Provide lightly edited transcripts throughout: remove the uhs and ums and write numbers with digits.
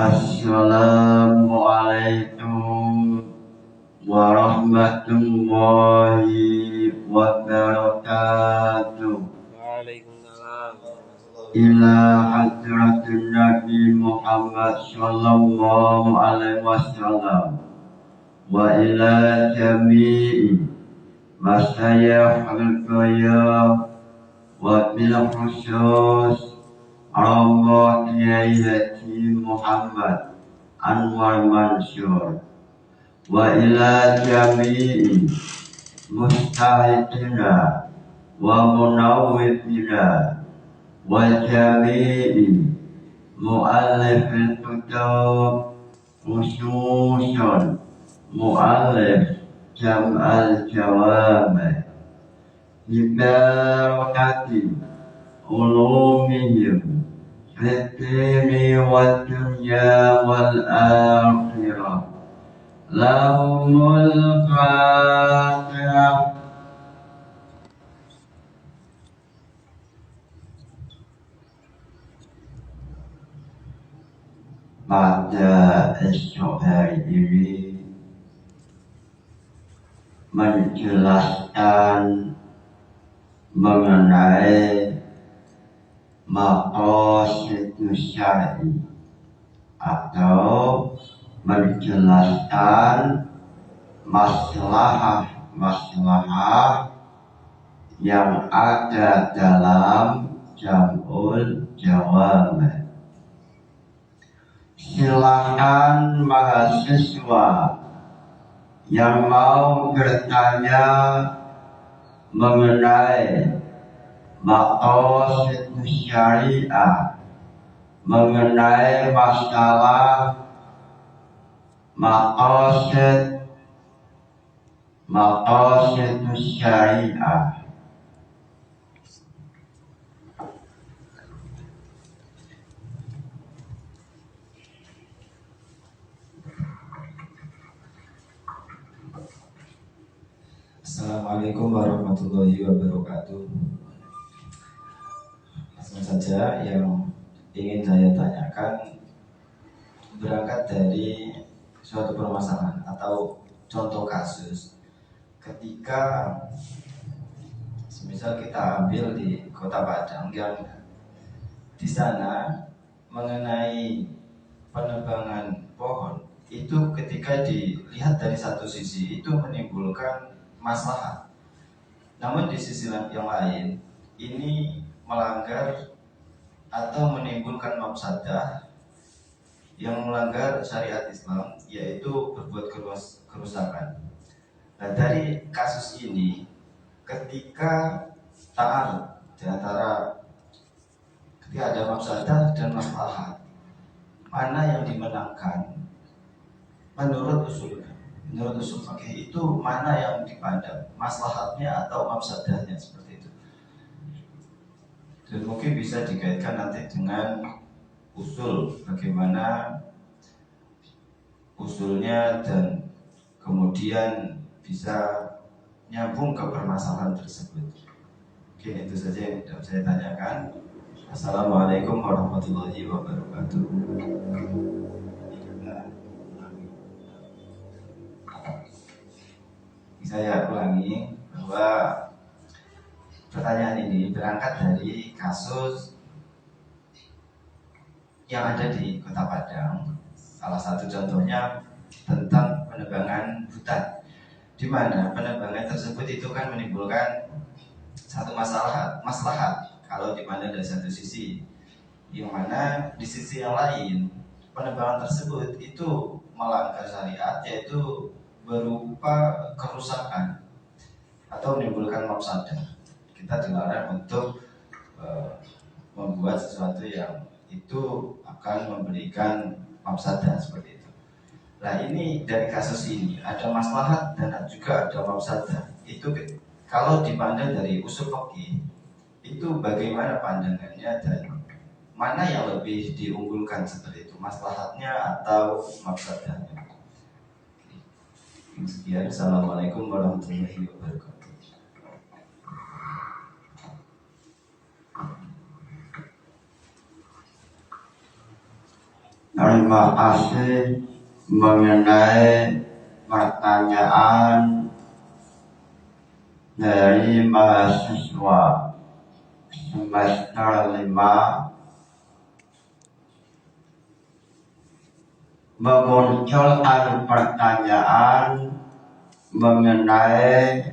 Assalamualaikum warahmatullahi wabarakatuh. Waalaikumsalam. Ila hadratin Nabi Muhammad sallallahu alaihi wasallam wa ila jami'i masyayikh al-qiyam wa bil khusus Allah Kiai Haji Muhammad Anwar Mansur wa ila jami'i mustahidina wa munawwidina wa jami'i mu'allifil kutub khususun mu'allif jam'al jawami bibarakati ulumihim fitni wa dunya wal akhirah lahumul fatihah. Pada esok hari ini menjelaskan mengenai maqasidus syar'i atau menjelaskan maslahah yang ada dalam jam'ul jawami. Silakan mahasiswa yang mau bertanya mengenai maqasid syariah, mengenai masalah maqasid syariah. Assalamualaikum warahmatullahi wabarakatuh. Langsung saja yang ingin saya tanyakan berangkat dari suatu permasalahan atau contoh kasus ketika semisal kita ambil di Kota Padang yang di sana mengenai penebangan pohon itu ketika dilihat dari satu sisi itu menimbulkan masalah. Namun di sisi yang lain ini melanggar atau menimbulkan mafsadah yang melanggar syariat Islam, yaitu berbuat kerusakan. Nah, dari kasus ini ketika ta'arud di antara ketika ada mafsadah dan maslahat, mana yang dimenangkan menurut usul fikih itu, mana yang dipandang maslahatnya atau mafsadahnya, seperti itu. Dan mungkin bisa dikaitkan nanti dengan usul, bagaimana usulnya dan kemudian bisa nyambung ke permasalahan tersebut. Mungkin itu saja yang saya tanyakan. Assalamualaikum warahmatullahi wabarakatuh. Saya ulangi bahwa pertanyaan ini berangkat dari kasus yang ada di Kota Padang. Salah satu contohnya tentang penebangan hutan, di mana penebangan tersebut itu kan menimbulkan satu maslahat kalau dipandang dari satu sisi, yang mana di sisi yang lain penebangan tersebut itu melanggar syariat, yaitu berupa kerusakan atau menimbulkan mafsadah. Kita dilarang untuk membuat sesuatu yang itu akan memberikan mafsadah, seperti itu. Nah, ini dari kasus ini ada maslahat dan juga ada mafsadah. Itu kalau dipandang dari usul fikih itu bagaimana pandangannya dan mana yang lebih diunggulkan, seperti itu, maslahatnya atau mafsadahnya. Sekian, assalamualaikum warahmatullahi wabarakatuh. Terima kasih mengenai pertanyaan dari mahasiswa semester 5 memunculkan pertanyaan mengenai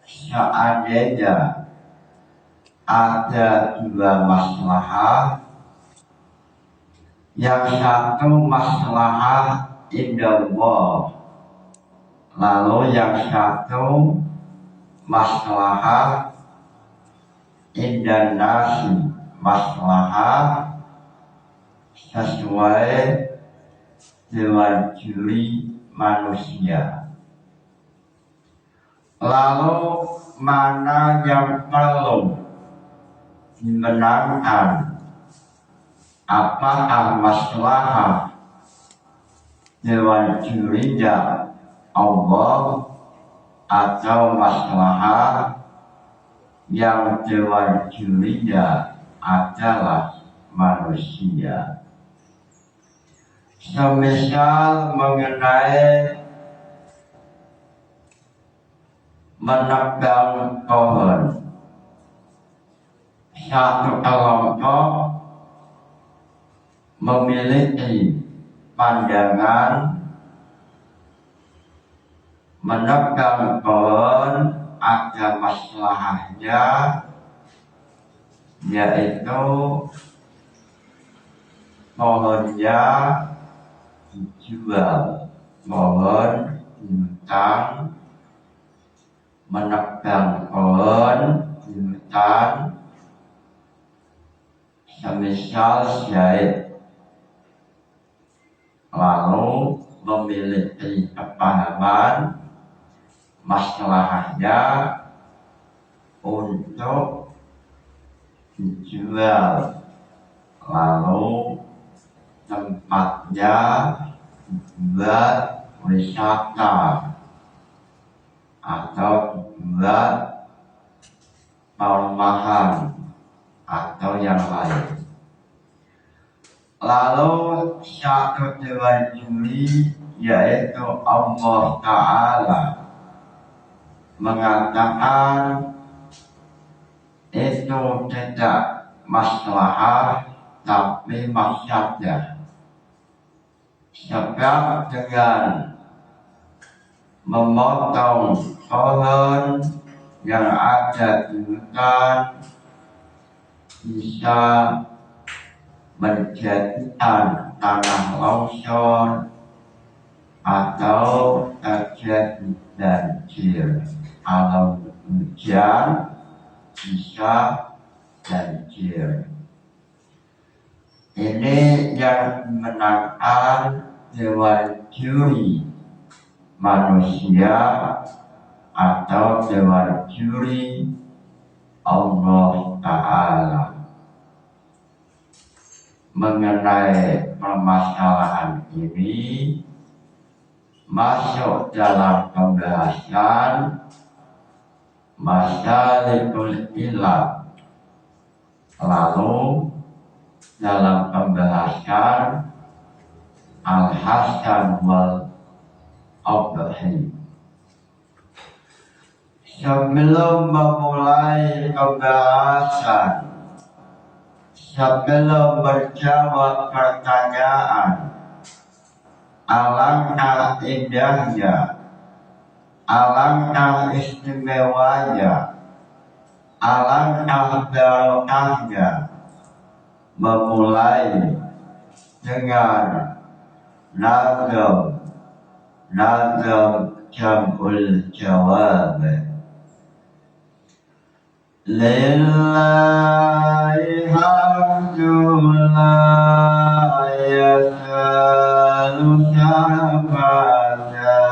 seandainya ada dua maslahah, yang satu maslahah indallah, lalu yang satu maslahah indan nasi, maslahah sesuai dengan juri manusia. Lalu mana yang perlu dimenangkan? Apakah maslahah dewan jurinya Allah atau maslahah yang dewan jurinya adalah manusia? Semisal mengenai menebang pohon, satu kelompok memiliki pandangan menebang pohon ada maslahahnya, yaitu pohonnya dijual, pohon hutan, menebang pohon hutan semisal syait, lalu memiliki kepahaman masalahnya untuk dijual, lalu tempatnya dibuat wisata atau dibuat perumahan atau yang lain. Lalu satu dewan juri yaitu Allah Ta'ala mengatakan itu tidak maslahah tapi mafsadah, sebab dengan memotong pohon yang ada di hutan bisa menjadikan tanah longsor atau terjadi banjir. Kalau hujan bisa banjir. Ini yang dimenangkan dewan juri manusia atau dewan juri Allah Ta'ala. Mengenai permasalahan ini masuk dalam pembahasan masalikul ilah, lalu dalam pembahasan al-hasan wal abhi. Sebelum memulai pembahasan, sebelum menjawab pertanyaan, alangkah indahnya, alangkah istimewanya, alangkah barokahnya memulai dengan nazam jam'ul jawab. Lillahi hamdulillah yasalu syafata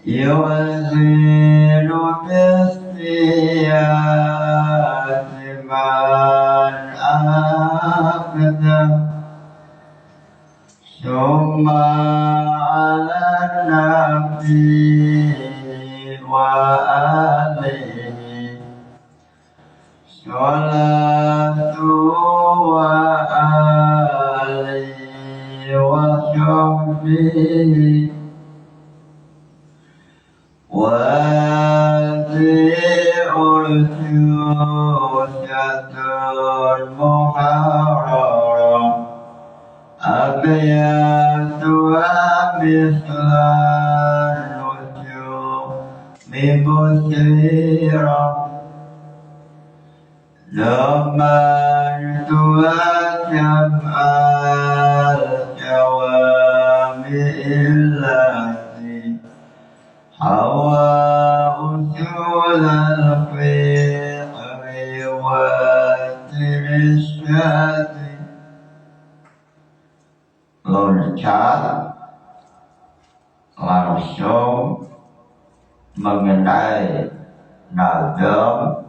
yuzilu bisiyati man akda summa ala nabi wa alihi Salatu wa alihi فيه وهذه أرجوشة محررة أبياتها مثل النجوم مثيرة ضمنتها جمع الجوامع التي حوى أصول الفقه والإرشاد. Loncat langsung mengenai nazam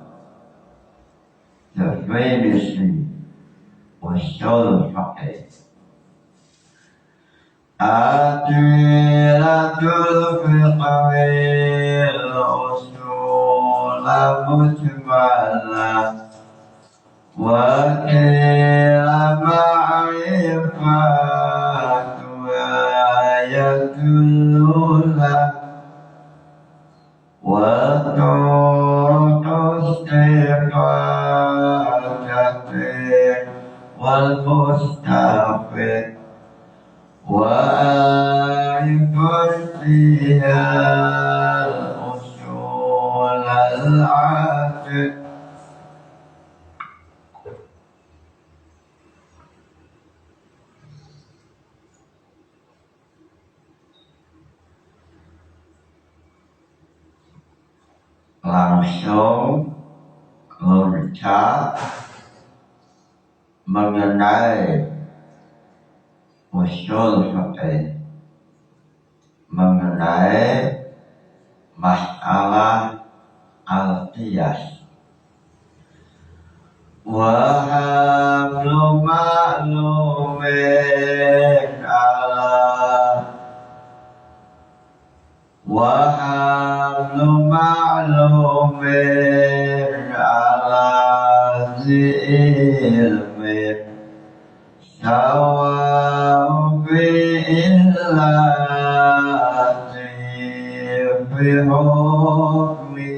definisi usul fiqh. Adilatul fiqhil usul mujmalah wa qila ma'rifatuha yadullulah wa turuqus istiqadatin wal mustafid وآيكم فيها الأصول العاتق. Langsung loncat mengenai usul fiqh, mengenai masalah al-qiyas. Wa hablu ma'lumin ala wa hablu ma'lumin ala ilmin sawa'u bi'illati fi hukmi.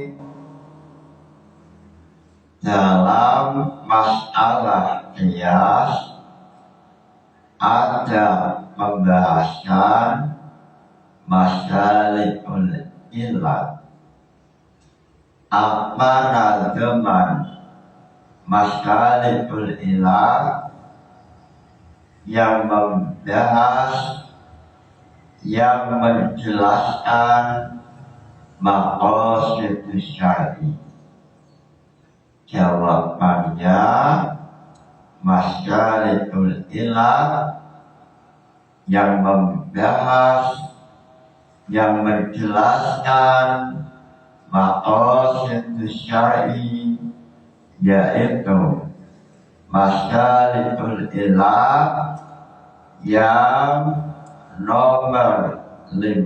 Dalam masalah qiyas ada pembahasan masalikul illat. Apa nazaman masalikul illat? Yang membahas, yang menjelaskan maqasid syar'i. Jawabannya masalikul illat yang membahas, yang menjelaskan maqasid syar'i, yaitu masalikul illat yang nomor 5.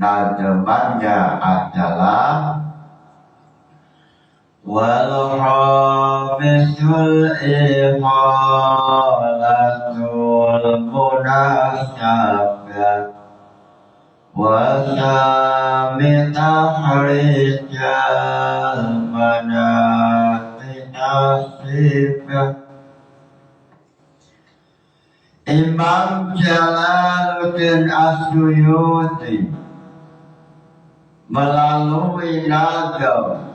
Nazamannya adalah wal khamisul ikhalatul munasabah wa sami tahrijal manaqib asifah. Imam Jalaluddin As-Suyuti melalui nazam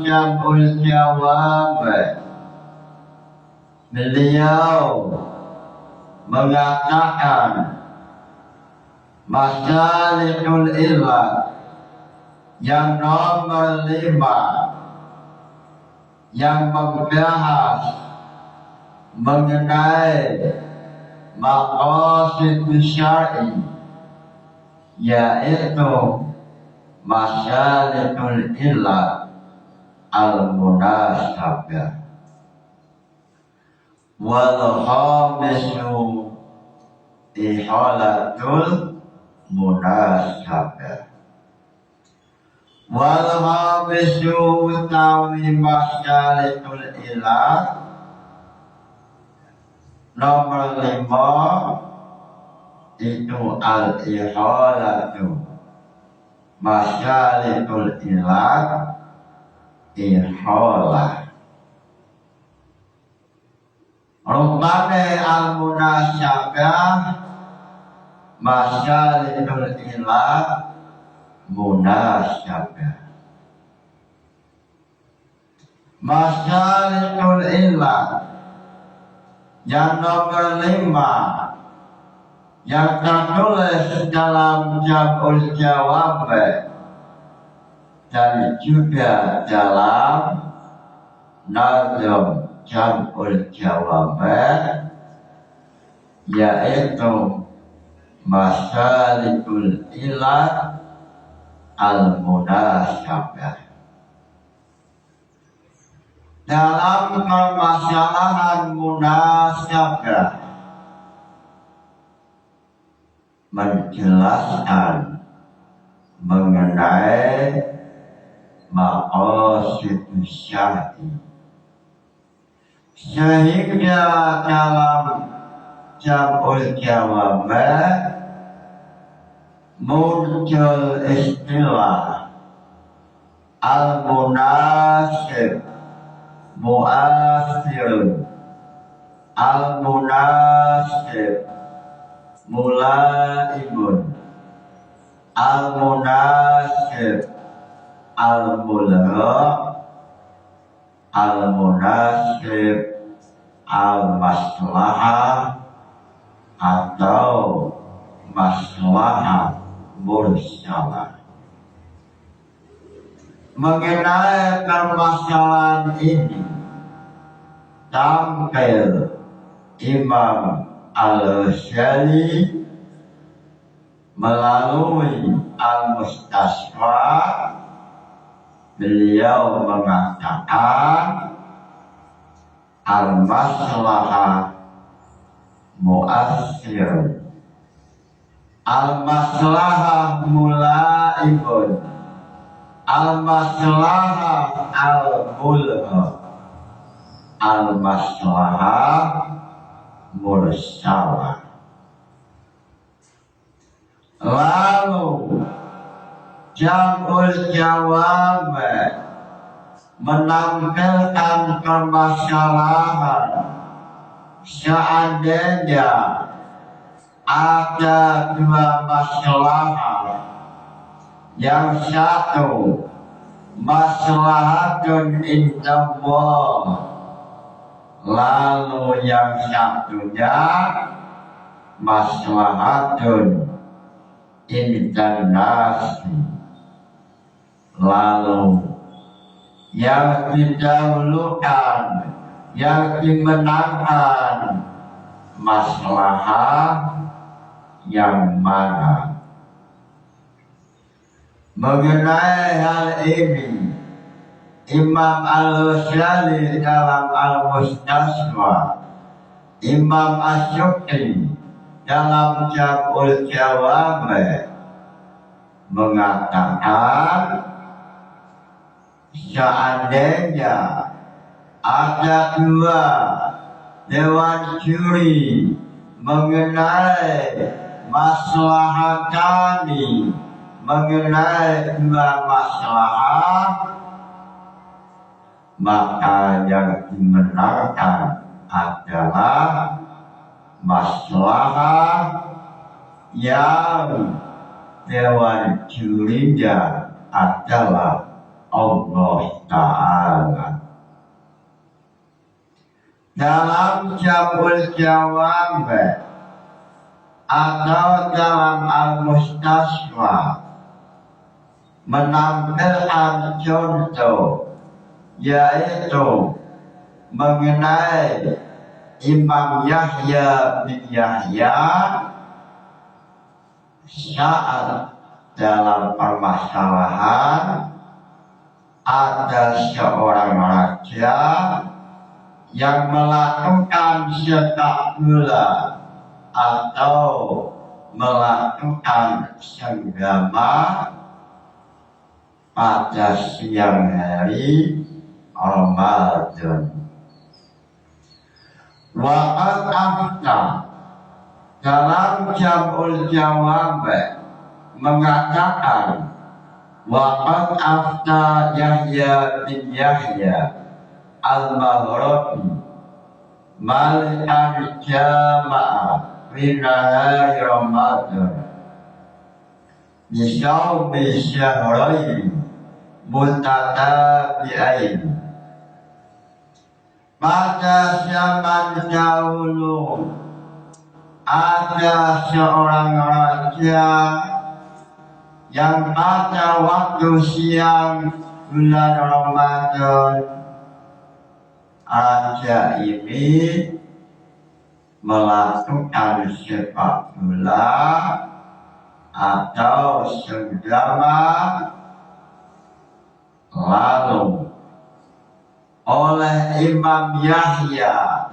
Jam'ul Jawab, beliau mengatakan masalikul illat yang nomor 5 yang membahas mengenai maqasid syar'i, yaitu masalikul illat al-munasabah. Wal khamisu ihalatul munasabah. Wal khamisu utawi masalikul illat Nomor 5 itu al-ihalatu. Masyaritul ilah ihalah. Rupane al-munasyabah masyaritul ilah munasyabah. Masyaritul ilah yang nomor 5 yang tertulis dalam Jam'ul Jawab dan juga dalam Nazm Jam'ul Jawab, yaitu Masyarikul ilah al-munasyabah. Dalam permasalahan munasyabah menjelaskan mengenai maqasid syar'i, sehingga dalam Jam'ul Jawab muncul istilah al-munasib, mu'asir, al-munasib, mulaibun, al-munasib, al-mulgha, al-munasib, al-maslahah, atau maslahah mursalah. Mengenai permasalahan ini tampil Imam Al-Ghazali melalui Al-Mustasfa. Beliau mengatakan al-maslahah mu'assir, al-maslahah mulaibun, al-maslahah al-mulgha, al-maslahah mursalah. Lalu Jam'ul Jawab menampilkan permasalahan seandainya ada dua masalah, yang satu maslahatun indallah, lalu yang satunya maslahatun indan nasi, lalu yang didahulukan, yang dimenangkan maslahah yang mana? Mengenai hal ini Imam Al-Ghazali dalam Al-Mustasfa, Imam Asy'ari dalam Jam'ul Jawab mengatakan seandainya ada dua dewan juri mengenai maslahatani, mengenai dua masalah, maka yang dimenangkan adalah masalah yang dewan jurinya adalah Allah Ta'ala. Dalam Jam'ul Jawab atau dalam Al-Mustasfa menampilkan contoh, yaitu mengenai Imam Yahya bin Yahya saat dalam permasalahan ada seorang raja yang melakukan sepak bola atau melakukan senggama pada siang hari Ramadan. Wa'at afta dalam jam'ul jawab mengatakan wa'at afta Yahya bin Yahya al-Maghribi Malikan Jama'a fi nahari Ramadan Nisyaumi syahrain mutatabi'ain. Pada zaman dahulu ada seorang raja yang pada waktu siang bulan Ramadan raja ini melakukan sepak bola atau senggama, lalu oleh Imam Yahya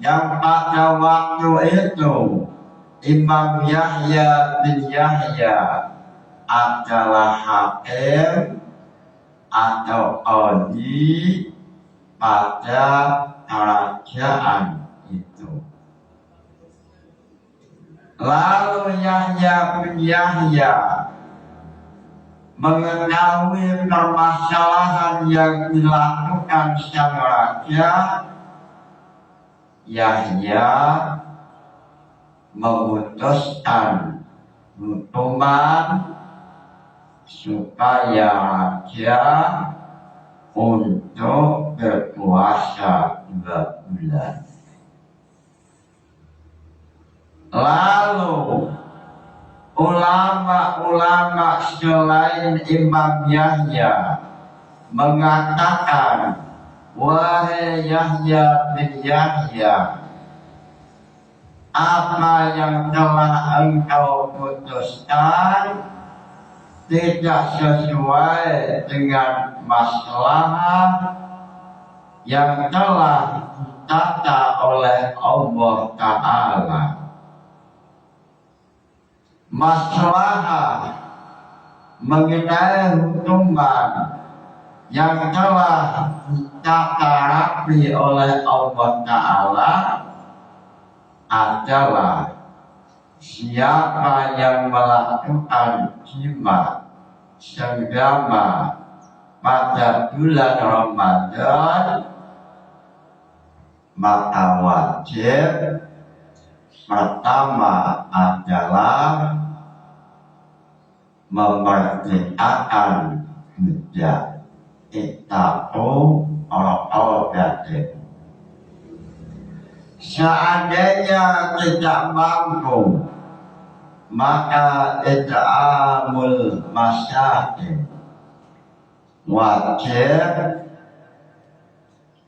yang pada waktu itu Imam Yahya bin Yahya adalah hakim atau qadhi pada kerajaan itu. Lalu Yahya bin Yahya mengetahui permasalahan yang dilakukan sang raja. Yahya memutuskan hukuman supaya raja untuk berpuasa 2 bulan. Lalu ulama-ulama selain Imam Yahya mengatakan, wahai Yahya bin Yahya, apa yang telah engkau putuskan tidak sesuai dengan masalah yang telah ditata oleh Allah Ta'ala. Masalah mengenai hukuman yang telah ditata rapi oleh Allah Ta'ala adalah siapa yang melakukan jima senggama pada bulan Ramadan, maka wajib pertama adalah memerdekakan budak. Ittaqu raqabah. Seandainya tidak mampu, maka it'amul masakin, wajib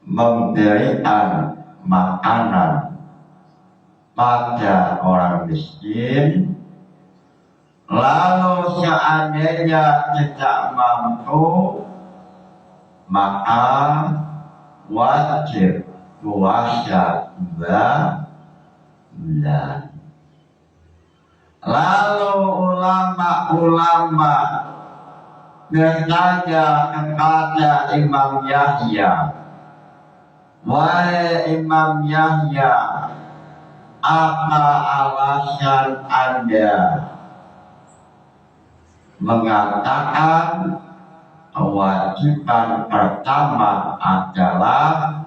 memberikan makanan pada orang miskin. Lalu seandainya tidak mampu, maka wajib puasa 2 bulan. Lalu ulama-ulama bertanya kepada Imam Yahya, wahai Imam Yahya, apa alasan Anda mengatakan kewajiban pertama adalah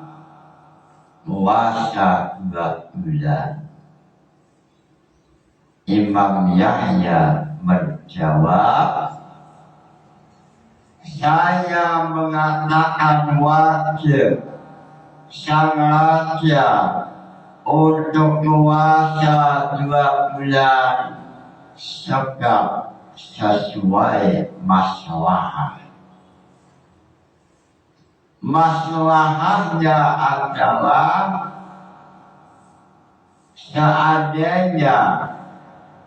puasa 2 bulan? Imam Yahya menjawab, saya mengatakan wajib sang raja untuk puasa 2 bulan sebab sesuai masalah. Masalahnya adalah seandainya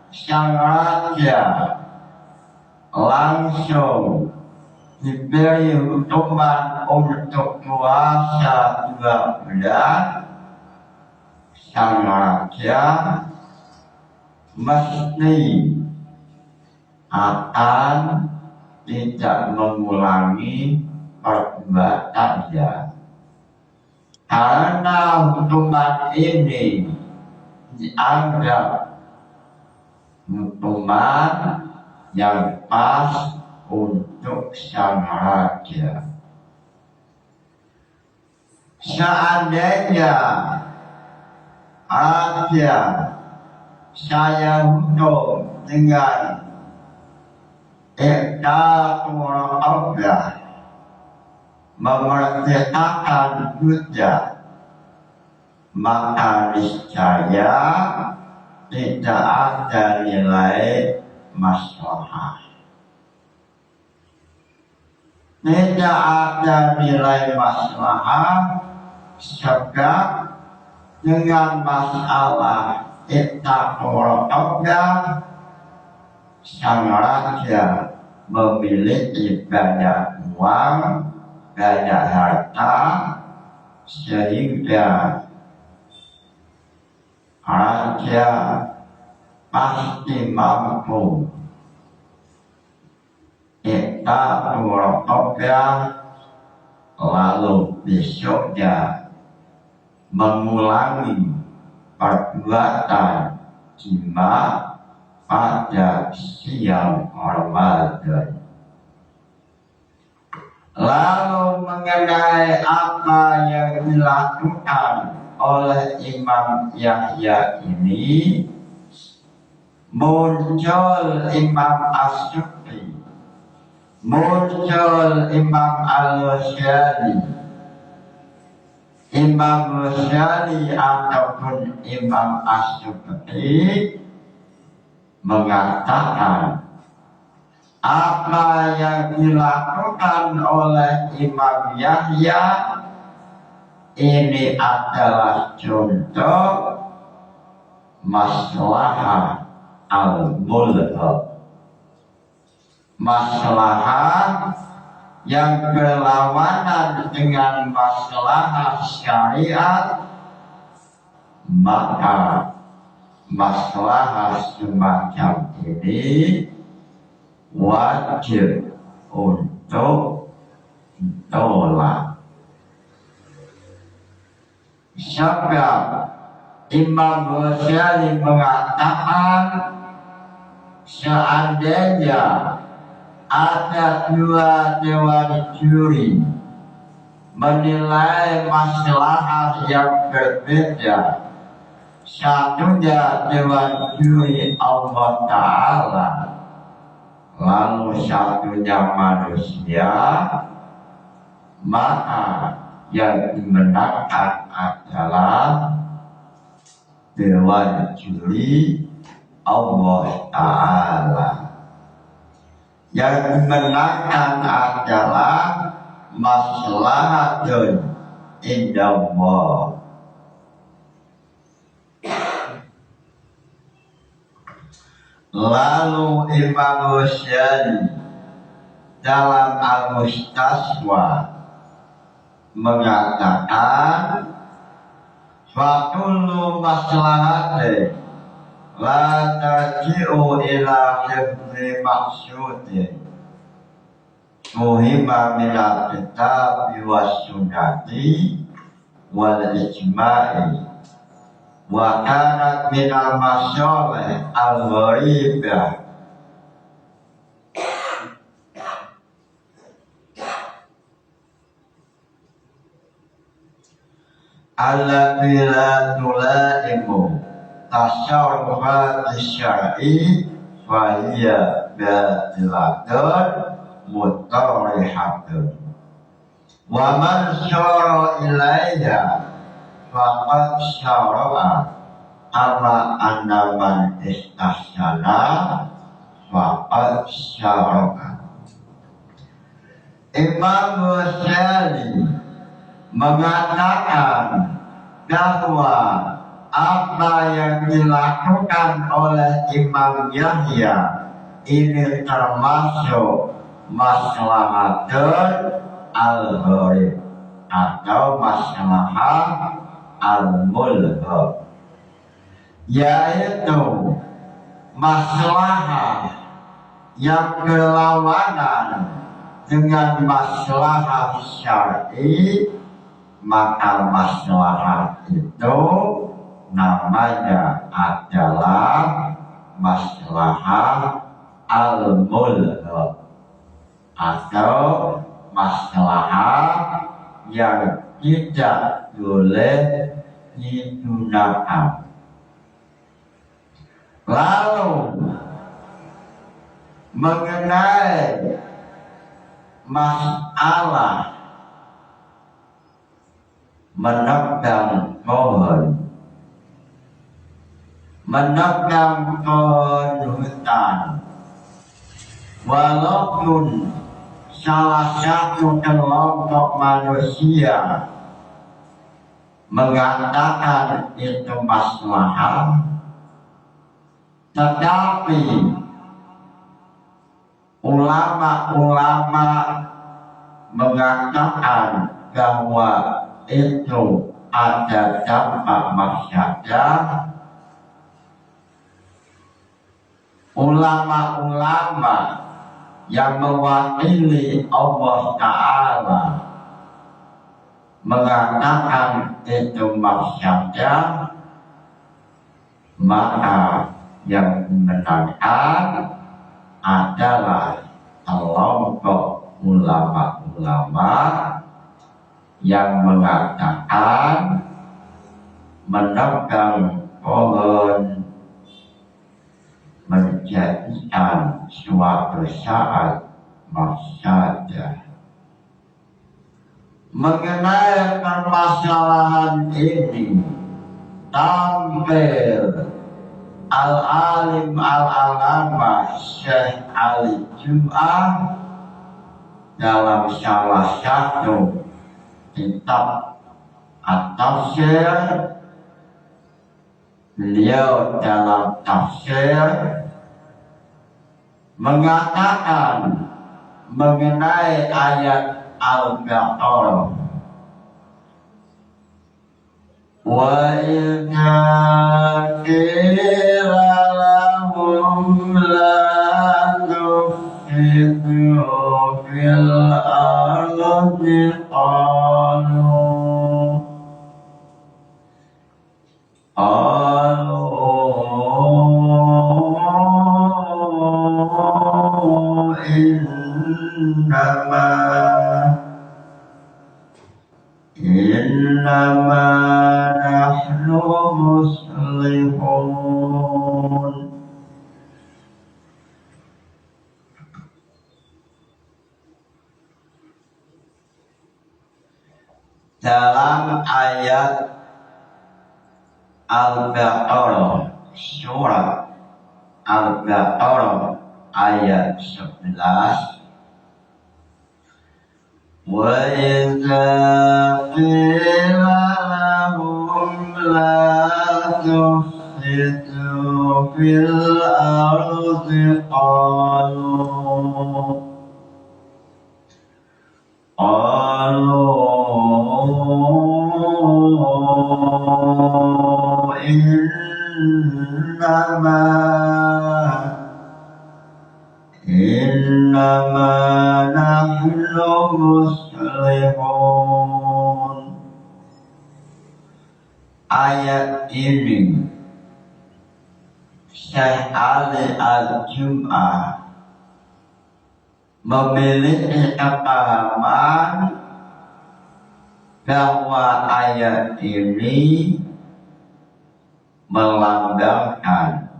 sang raja langsung diberi hukuman untuk puasa 2 bulan, sang raja mesti akan tidak mengulangi perbuatannya. karena hukuman ini dianggap hukuman yang pas untuk sang raja. Seandainya raja saya hukum dengan iqtatul qablah, memerdekakan budak, maka niscaya tidak ada nilai maslahah. Tidak ada nilai maslahah sebab dengan masalah iqtatul qablah sang raja memiliki banyak uang, banyak harta, sehingga raja pasti mampu iqtatul qablah, lalu besoknya mengulangi perbuatan jima pada siang Ramadan. Lalu mengenai apa yang dilakukan oleh Imam Yahya ini, muncul Imam As-Sukri, muncul Imam Al-Ghazali. Imam Ghazali ataupun Imam As-Sukri mengatakan apa yang dilakukan oleh Imam Yahya ini adalah contoh maslahah al-mulhaq, maslahah yang berlawanan dengan maslahah syariat, maka maslahah semacam ini wajib untuk ditolak. Sebab Imam Ghazali mengatakan seandainya ada dua dewan juri menilai masalah yang berbeda, satunya dewan juri Allah Ta'ala, lalu satunya manusia, maka yang dimenangkan adalah dewan juri Allah Ta'ala. Yang dimenangkan adalah maslahatun indallah. Lalu Imam Ghazali dalam Al-Mustaswa mengatakan fakullu maslahatin la tarji'u ila hifzi maksudin muhimma minal kitabi was sunnati wal ijma'i wa kanat minal masyoleh al-gharibah allati la tulaimu tasawwufat syar'i fa hiya batilatun mutarihatun wa man syara ilaiha faqad syara'a ama anna man istahsana faqad syara'a. Imam Ghazali mengatakan bahwa apa yang dilakukan oleh Imam Yahya ini termasuk maslahatun al-gharib atau maslahah al-mulhaq, yaitu maslahah yang berlawanan dengan maslahah syar'i maka maslahat itu namanya adalah maslahat al-mulghat atau maslahat yang tidak boleh digunakan. Lalu mengenai masalah menebang pohon hutan, walaupun salah satu kelompok manusia mengatakan itu maslahat, tetapi ulama-ulama mengatakan bahwa itu ada dampak mafsadah. Ulama-ulama yang mewakili Allah Ta'ala mengatakan itu mafsadah, maka yang dimenangkan adalah kelompok ulama-ulama yang mengatakan menebang pohon menjadikan suatu saat mafsadah. Mengenai permasalahan ini tampil al-alim al-alama Syekh Ali Jum'ah dalam salah satu kitab at-tafsir. Beliau dalam tafsir mengatakan mengenai ayat Al-Baqarah, wa idza qila lahum la tufsidu fil ardi qalu innama nahnu muslihun. Dalam ayat Al-Baqarah, surat Al-Baqarah ayat 11, wa idza qila lahum la tufsidu fil ardi qalu innama nahnu muslihun. Ayat ini Syekh Ali Al-Jum'ah memiliki kepahaman bahwa ayat ini melambangkan,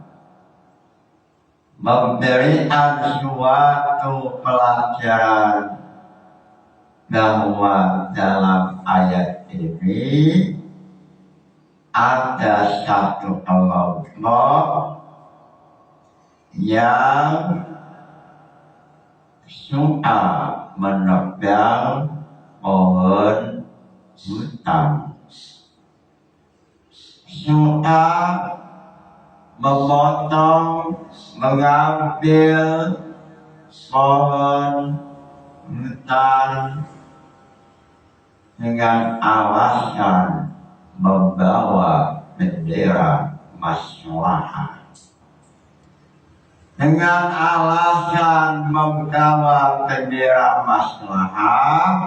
memberikan suatu pelajaran bahwa dalam ayat ini ada satu kelompok yang suka menebang pohon hutan, suka memotong, mengambil pohon hutan dengan alasan membawa bendera maslahat. Dengan alasan membawa bendera maslahat,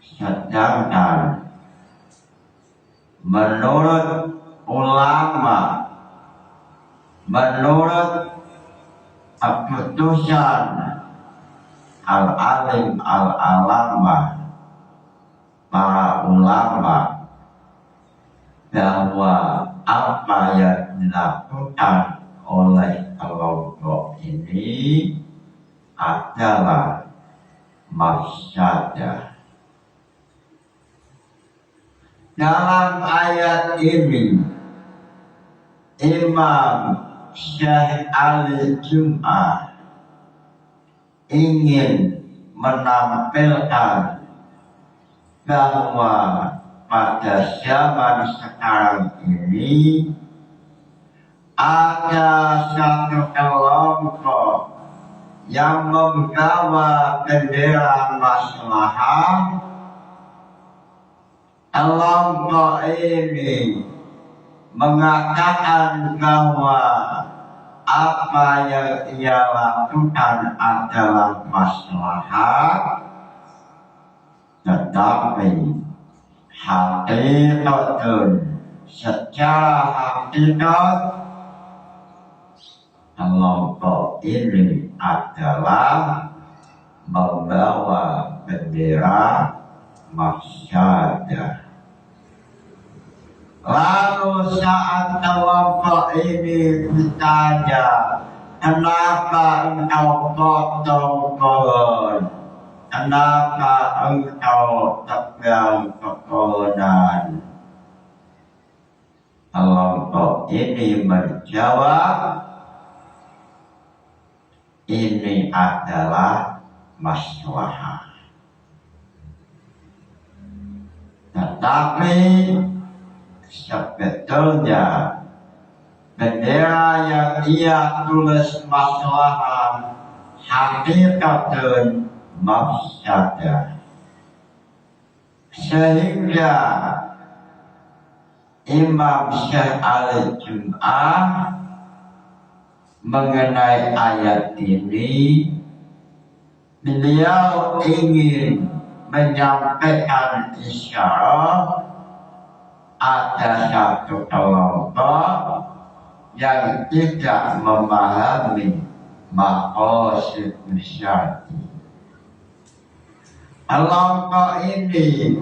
Sedangkan menurut ulama, menurut keputusan al-alim al-alama para ulama, bahwa apa yang dilakukan oleh kelompok ini adalah mafsadah. Dalam ayat ini, Imam Syekh Ali Jum'ah ingin menampilkan bahwa pada zaman sekarang ini ada satu kelompok yang membawa bendera maslahah. Kelompok ini mengatakan bahwa apa yang ia lakukan adalah maslahat, tetapi hakikatun, secara hakikat kelompok ini adalah membawa bendera mafsadah. Lalu saat kelompok ini ditanya, kenapa engkau potong pohon? Kenapa engkau tebang pepohonan? Kelompok ini menjawab, ini adalah maslahah. Tetapi sebetulnya bendera yang ia tulis maslahah hakikatun mafsadah. Sehingga Imam Syekh Ali Jum'ah mengenai ayat ini, beliau ingin menyampaikan isyarat ada satu kelompok yang tidak memahami maqasid syar'i. Kelompok ini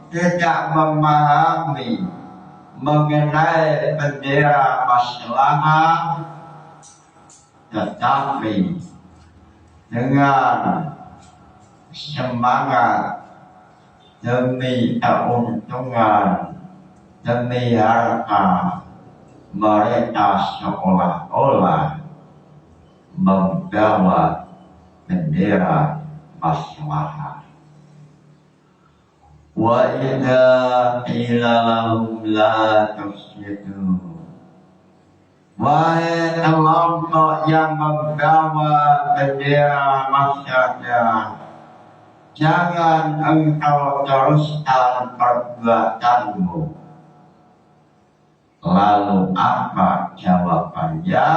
tidak memahami mengenai bendera maslahah, tetapi dengan semangat demi keuntungan, demi harta, mereka seolah-olah membawa bendera maslahah. Wa idza qila lahum la tufsidu, wahai kelompok yang membawa bendera masyarakat, jangan engkau teruskan perbuatanmu. Lalu apa jawabannya?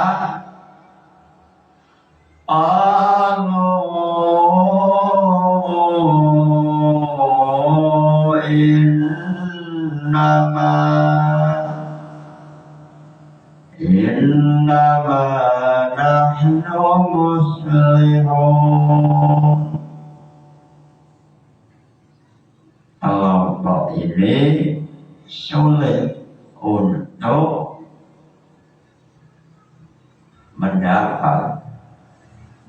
Innama nahnu muslihun. Kelompok ini sulit untuk mendapat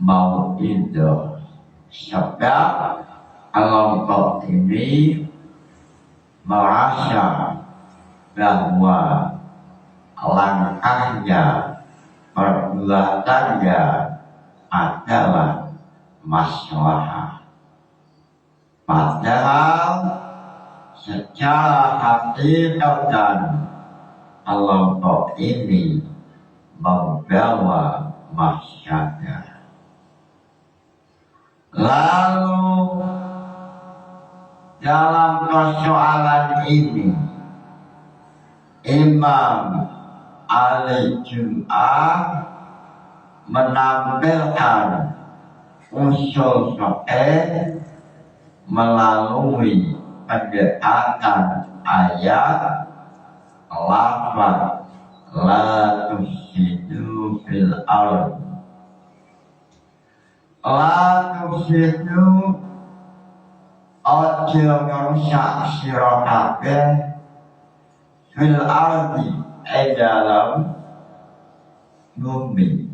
mau'idah, sebab kelompok ini merasa bahwa langkahnya, perbuatannya adalah maslahah. Padahal secara hakikatan kelompok ini membawa mafsadah. Lalu dalam persoalan ini Imam Ali Jum'ah menampilkan usul fikih melalui pendekatan ayat lafaz la tufsidu fil ardh. La tufsidu ojo ngerusak sira kabeh fil ardh dalam bumi.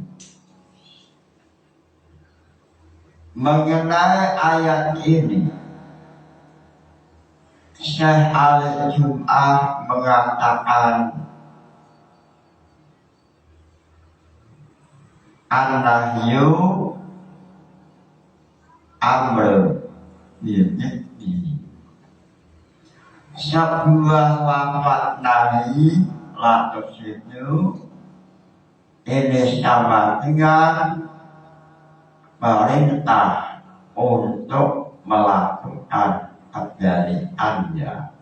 Mengenai ayat ini, Syekh Ali Jum'ah mengatakan an-nahyu amr ini sebuah lafaz nahi la tufsidu ini sama dengan perintah untuk melakukan kebalikannya.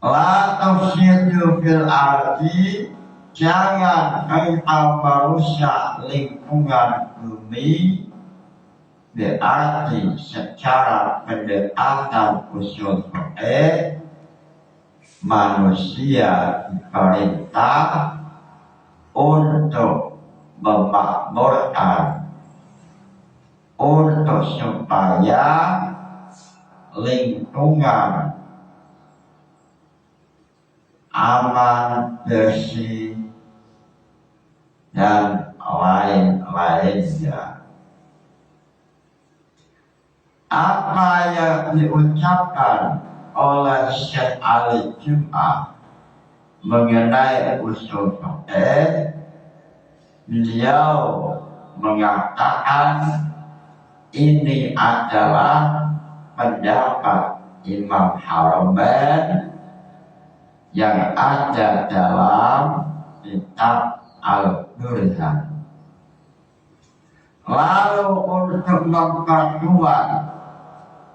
La tufsidu fil ardi, jangan engkau merusak lingkungan bumi, berarti secara pendekatan usul fikih manusia diperintah untuk memakmurkan, untuk supaya lingkungan aman, bersih, dan lain-lainnya. Apa yang diucapkan oleh Syekh Ali Jum'ah mengenai usul fikih, beliau mengatakan ini adalah pendapat Imam Haramain yang ada dalam kitab Al-Burhan. Lalu untuk memperkuat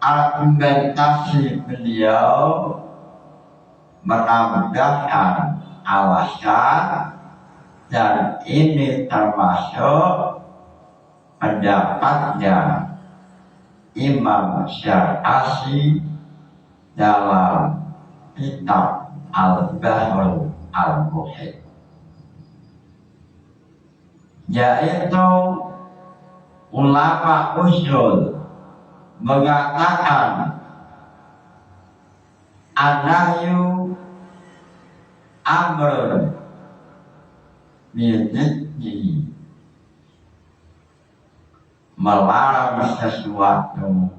argumentasi beliau, menambahkan alasan, dan ini termasuk pendapatnya Imam Syar'asi dalam kitab Al-Bahrul Al-Muhit, yaitu ulama usul mengatakan an-nahyu amr bi'idnihi, melarang sesuatu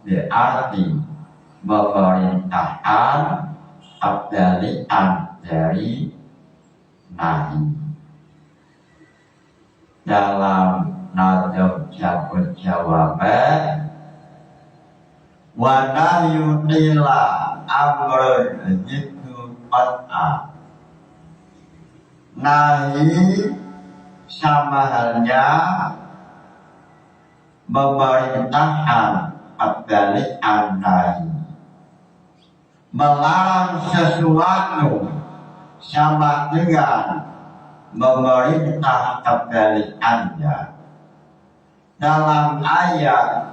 berarti memerintahkan kebalikan dari nahi. Dalam Nadhum Jabut Jawaban, wa nahyu qila amrun jiddu qat'a, nahi sama halnya memerintahkan kebalikan nahi. Melarang sesuatu sama dengan memerintah kebalikannya. Dalam ayat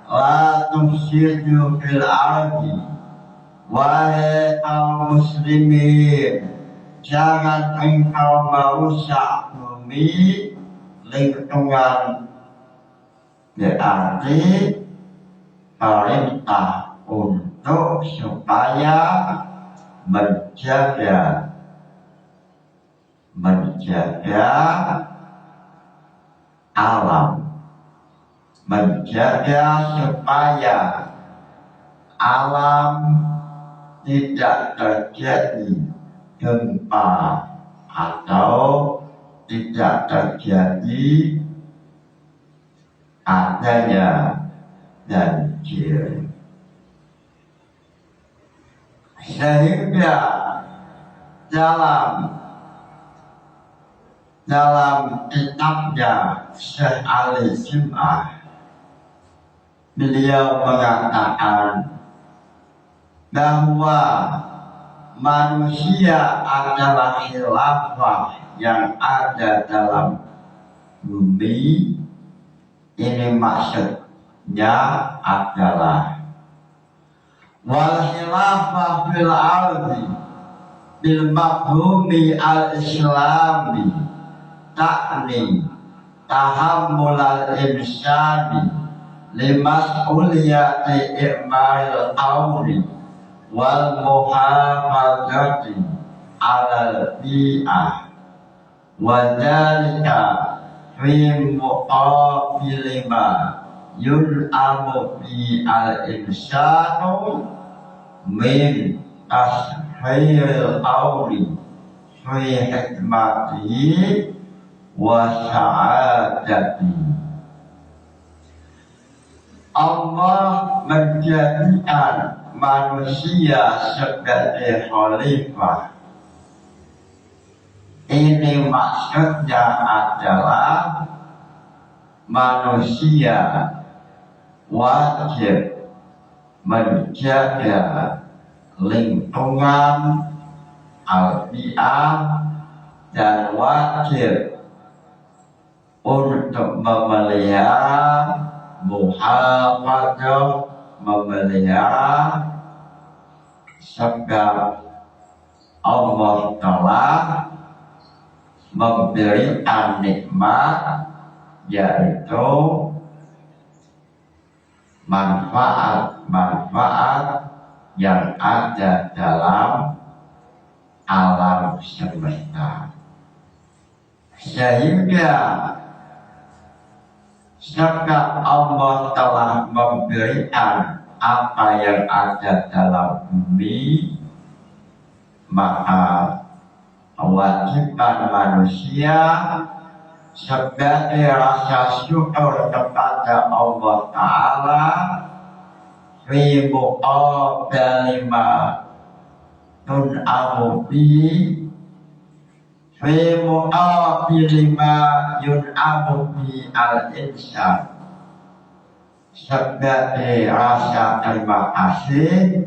la tufsidu fil ardi, wahai kaum muslimin, jangan engkau merusak bumi, lingkungan, berarti perintah untuk supaya menjaga alam, menjaga supaya alam tidak terjadi gempa atau tidak terjadi adanya banjir. Sehingga dalam kitabnya Syekh Ali Jum'ah, beliau mengatakan bahwa manusia adalah khilafah yang ada dalam bumi. Ini maksudnya adalah wal khilafah fil ardi bil mafhumi al islami ta'ni tahammul al insani limas'uliyati i'mal qawli wal muhafazati ala bi'ah wa dhalika fi muqabili ma yun'amu bi al-insanu min ashiril qawli fi hikmatihi wa sa'adatihi. Allah menjadikan manusia sebagai khalifah. Ini maksudnya adalah manusia wajib menjaga lingkungan alfiah dan wajib untuk memelihara muhafadzah, memelihara sebab Allah telah memberikan nikmat yaitu manfaat-manfaat yang ada dalam alam semesta, sehingga sebab Allah telah memberikan apa yang ada dalam bumi, maka kewajiban manusia sebagai rasa syukur kepada Allah Ta'ala fi muqabali ma tun'amu bihi fi muqabili ma yun'amu bi al-insan, sebagai rasa terima kasih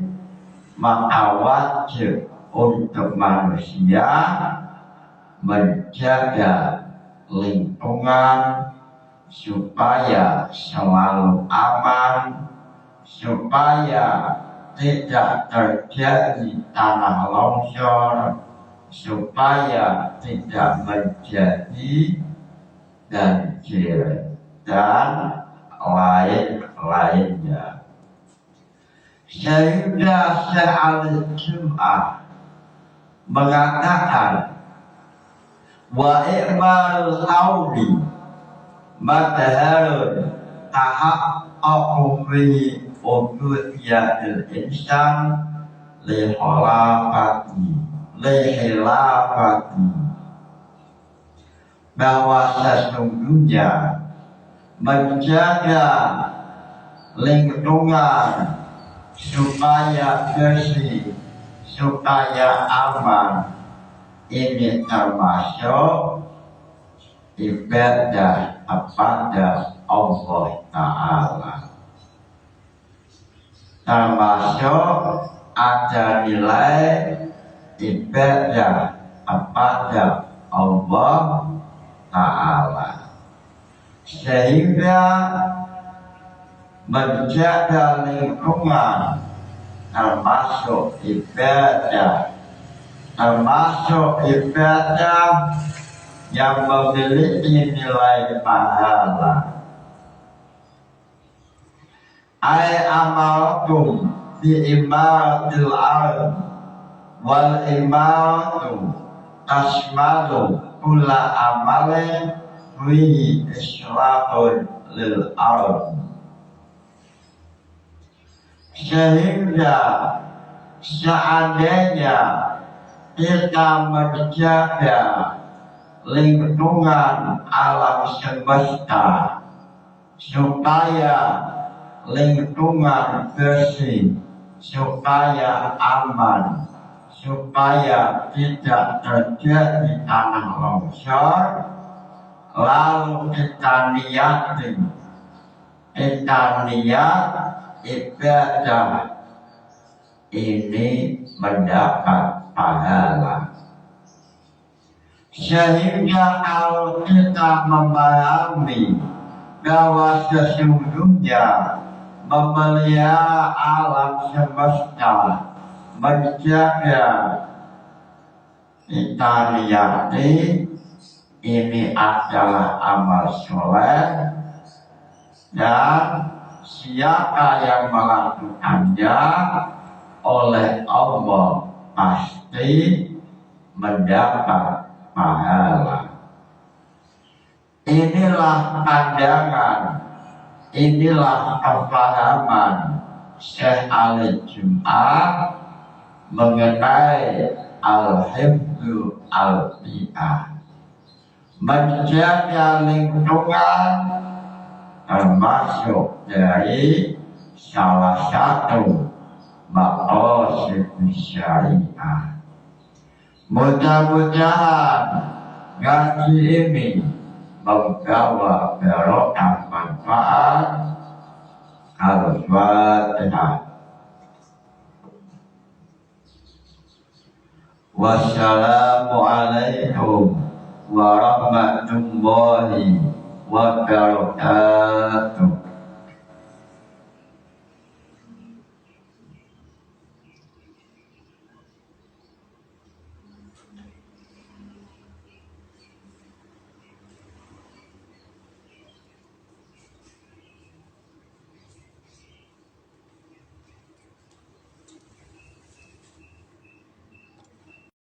maka wajib untuk manusia menjaga lingkungan supaya selalu aman, supaya tidak terjadi tanah longsor, supaya tidak menjadi banjir dan lain-lainnya. Sehingga Syekh Al-Jum'ah mengatakan wa i'malul qawli madharun tahaqqaqu fi ubudiyatil insan li khilafati, bahwa sesungguhnya menjaga lingkungan supaya bersih, supaya aman, ini termasuk ibadah kepada Allah Ta'ala, termasuk ada nilai ibadah kepada Allah Ta'ala, sehingga menjaga lingkungan termasuk ibadah, yang memiliki nilai pahala. Ai amaltum bi imaratil ard wal imaratu tasmalu kulla amalin fi islahul lil ard, sehingga seandainya kita menjaga lingkungan alam semesta supaya lingkungan bersih, supaya aman, supaya tidak terjadi tanah longsor, lalu kita niat ibadah ini mendapat pahala. Sehingga kalau kita memahami bahwa sesungguhnya memelihara alam semesta, menjaga kita niyati ini adalah amal soleh, dan siapa yang melakukannya oleh Allah pasti mendapat pahala. Inilah pandangan, inilah kepahaman Syekh Ali Jum'ah mengenai al-hifdzu al-bi'ah, menjaga lingkungan termasuk dari salah satu maqasid syariah. Mudah-mudahan ngaji ini membawa barokah manfaat. Al-Fatihah. Wassalamualaikum warahmatullahi wabarakatuh.